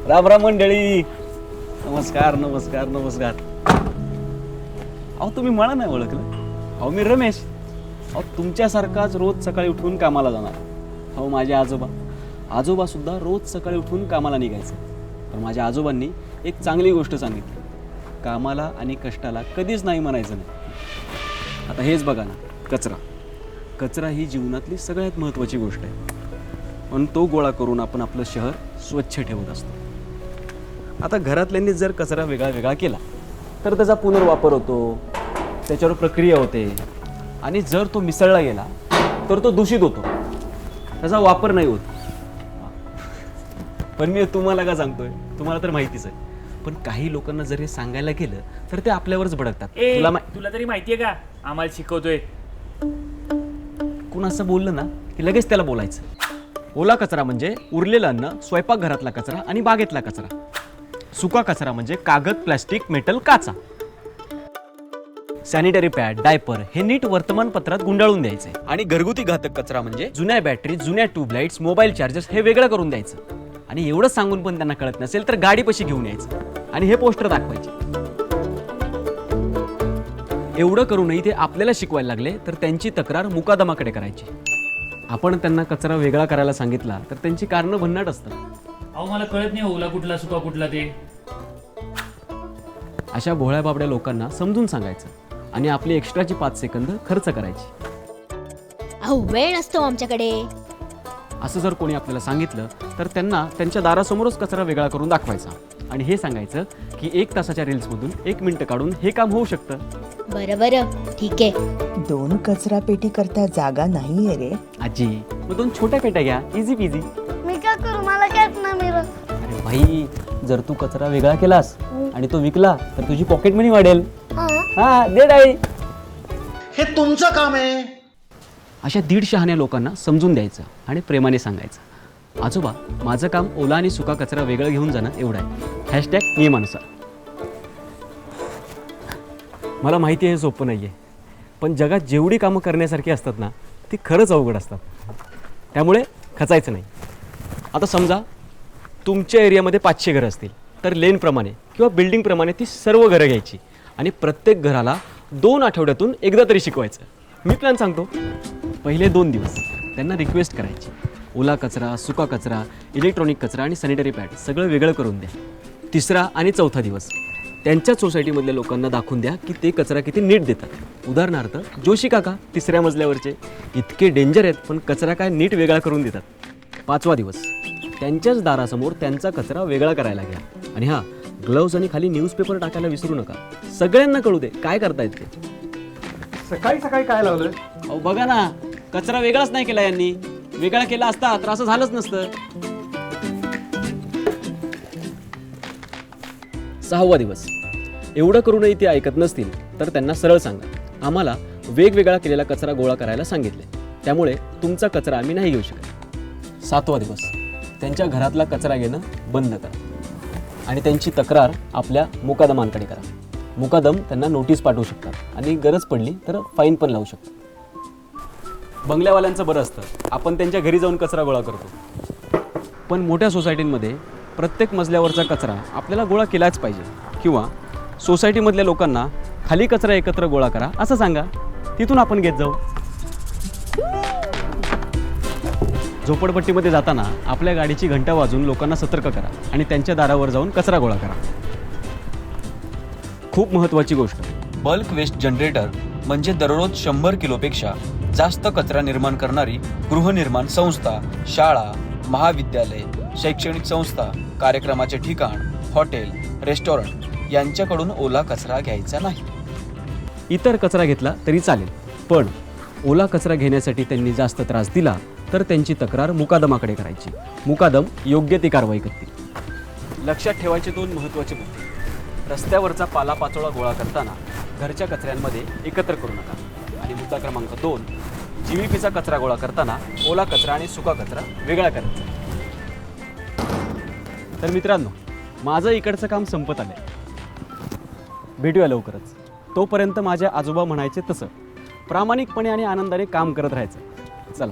राम राम मंडळी. नमस्कार नमस्कार नमस्कार. अहो तुम्ही मला नाही ओळखलं. अहो मी रमेश. अहो तुमच्यासारखाच रोज सकाळी उठून कामाला जाणार. अहो माझे आजोबा सुद्धा रोज सकाळी उठून कामाला निघायचे. पण माझ्या आजोबांनी एक चांगली गोष्ट सांगितली, कामाला आणि कष्टाला कधीच नाही म्हणायचं नाही. आता हेच बघा ना, कचरा ही जीवनातली सगळ्यात महत्त्वाची गोष्ट आहे. पण तो गोळा करून आपण आपलं शहर स्वच्छ ठेवत असतो. आता घरातल्यांनी जर कचरा वेगळा वेगळा केला तर त्याचा पुनर्वापर होतो, त्याच्यावर प्रक्रिया होते. आणि जर तो मिसळला गेला तर तो दूषित होतो, त्याचा वापर नाही होत. पण मी तुम्हाला का सांगतोय, तुम्हाला तर माहितीच आहे. पण काही लोकांना जर हे सांगायला गेलं तर ते आपल्यावरच भडकतात. तुला तरी माहितीये का आम्हाला शिकवतोय. कोण असं बोललं ना की लगेच त्याला बोलायचं. ओला कचरा म्हणजे उरलेलं अन्न, स्वयंपाकघरातला कचरा आणि बागेतला कचरा. सुका कचरा म्हणजे कागद, प्लास्टिक, मेटल, काचा. सॅनिटरी पॅड, डायपर हे नीट वर्तमानपत्रात गुंडाळून द्यायचे. आणि घरगुती घातक कचरा म्हणजे जुन्या बॅटरी, जुन्या ट्यूबलाइट्स, मोबाईल चार्जर्स हे वेगळं करून द्यायचं. आणि एवढं सांगून पण त्यांना कळत नसेल तर गाडीपाशी घेऊन यायचं आणि हे पोस्टर दाखवायचे. एवढं करूनही ते आपल्याला शिकवायला लागले तर त्यांची तक्रार मुकादमाकडे करायची. आपण त्यांना कचरा वेगळा करायला सांगितला तर त्यांची कारणं भन्नाट असतात. अहो मला कळत नाही ओला कुठला सुका कुठला ते. अशा भोळ्या बाबड्या लोकांना समजून सांगायचं आणि आपली एक्स्ट्राची 5 सेकंद खर्च करायची. अहो वेळ नसतो आमच्याकडे. असं जर कोणी आपल्याला सांगितलं तर त्यांना त्यांच्या दारासमोरच कचरा वेगळा करून दाखवायचा आणि हे सांगायचं की 1 तासाच्या रील्समधून 1 मिनिट काढून हे काम होऊ शकतं. बरं ठीक आहे. 2 कचरा पेटी करता जागा नाहीये रे. आजी, मग 2 छोट्या पेट्या घ्या, इझी पिझी. मी काय करू, मला कॅट नाही मिळत. अरे भाई, जर तू कचरा वेगळा केलास आणि तो विकला तर तुझी पॉकेट मनी वाढेल. हा दे डाळी. हे तुमचं काम आहे. अशा 150 शहाण्या लोकांना समजून द्यायचं आणि प्रेमाने सांगायचं, आजोबा माझं काम ओला आणि सुका कचरा वेगळं घेऊन जाणं एवढं आहे. #नियमानुसार. मला माहिती आहे हे सोपं नाही आहे, पण जगात जेवढी कामं करण्यासारखी असतात ना ती खरंच अवघड असतात. त्यामुळे खचायचं नाही. आता समजा तुमच्या एरियामध्ये 500 घरं असतील तर लेनप्रमाणे किंवा बिल्डिंगप्रमाणे ती सर्व घरं घ्यायची आणि प्रत्येक घराला 2 आठवड्यातून एकदा तरी शिकवायचं. मी प्लॅन सांगतो. पहिले 2 दिवस त्यांना रिक्वेस्ट करायची, ओला कचरा, सुका कचरा, इलेक्ट्रॉनिक कचरा आणि सॅनिटरी पॅड सगळं वेगळं करून द्या. 3रा आणि 4था दिवस त्यांच्याच सोसायटीमधल्या लोकांना दाखवून द्या की ते कचरा किती नीट देतात. उदाहरणार्थ जोशी काका 3ऱ्या मजल्यावरचे इतके डेंजर आहेत पण कचरा काय नीट वेगळा करून देतात. 5वा दिवस त्यांच्याच दारासमोर त्यांचा कचरा वेगळा करायला घ्या. आणि हां, ग्लव्ज आणि खाली न्यूजपेपर टाकायला विसरू नका. सगळ्यांना कळू दे काय करतायत ते. सकाळी सकाळी काय लावलं? अहो बघा ना, कचरा वेगळाच नाही केला यांनी. वेगळा केला असता तर असं झालंच नसतं. 6वा दिवस एवढं करूनही ते ऐकत नसतील तर त्यांना सरळ सांगा, आम्हाला वेगवेगळा केलेला कचरा गोळा करायला सांगितले, त्यामुळे तुमचा कचरा आम्ही नाही घेऊ शकत. 7वा दिवस त्यांच्या घरातला कचरा घेणं बंद करा आणि त्यांची तक्रार आपल्या मुकादमांकडे करा. मुकादम त्यांना नोटीस पाठवू शकतात आणि गरज पडली तर फाईन पण लावू शकतात. बंगल्यावाल्यांचं बरं असतं, आपण त्यांच्या घरी जाऊन कचरा गोळा करतो. पण मोठ्या सोसायटींमध्ये प्रत्येक मजल्यावरचा कचरा आपल्याला गोळा केलाच पाहिजे. किंवा सोसायटीमधल्या लोकांना खाली कचरा एकत्र गोळा करा असं सांगा, तिथून आपण घेत जाऊ. झोपडपट्टीमध्ये जाताना आपल्या गाडीची घंटा वाजवून लोकांना सतर्क करा आणि त्यांच्या दारावर जाऊन कचरा गोळा करा. खूप महत्त्वाची गोष्ट, बल्क वेस्ट जनरेटर म्हणजे दररोज 100 किलोपेक्षा जास्त कचरा निर्माण करणारी गृहनिर्माण संस्था, शाळा, महाविद्यालय, शैक्षणिक संस्था, कार्यक्रमाचे ठिकाण, हॉटेल, रेस्टॉरंट यांच्याकडून ओला कचरा घ्यायचा नाही. इतर कचरा घेतला तरी चालेल, पण ओला कचरा घेण्यासाठी त्यांनी जास्त त्रास दिला तर त्यांची तक्रार मुकादमाकडे करायची. मुकादम योग्य ती कारवाई करतील. लक्षात ठेवायचे 2 महत्त्वाचे मुद्दे. रस्त्यावरचा पालापाचोळा गोळा करताना घरच्या कचऱ्यांमध्ये एकत्र करू नका. आणि मुद्दा क्रमांक 2, जीव्हीपीचा कचरा गोळा करताना ओला कचरा आणि सुका कचरा वेगळा करायचा. तर मित्रांनो, माझं इकडचं काम संपत आलंय. भेटूया लवकरच. तोपर्यंत माझ्या आजोबा म्हणायचे तसं प्रामाणिकपणे आणि आनंदाने काम करत राहायचं. चला.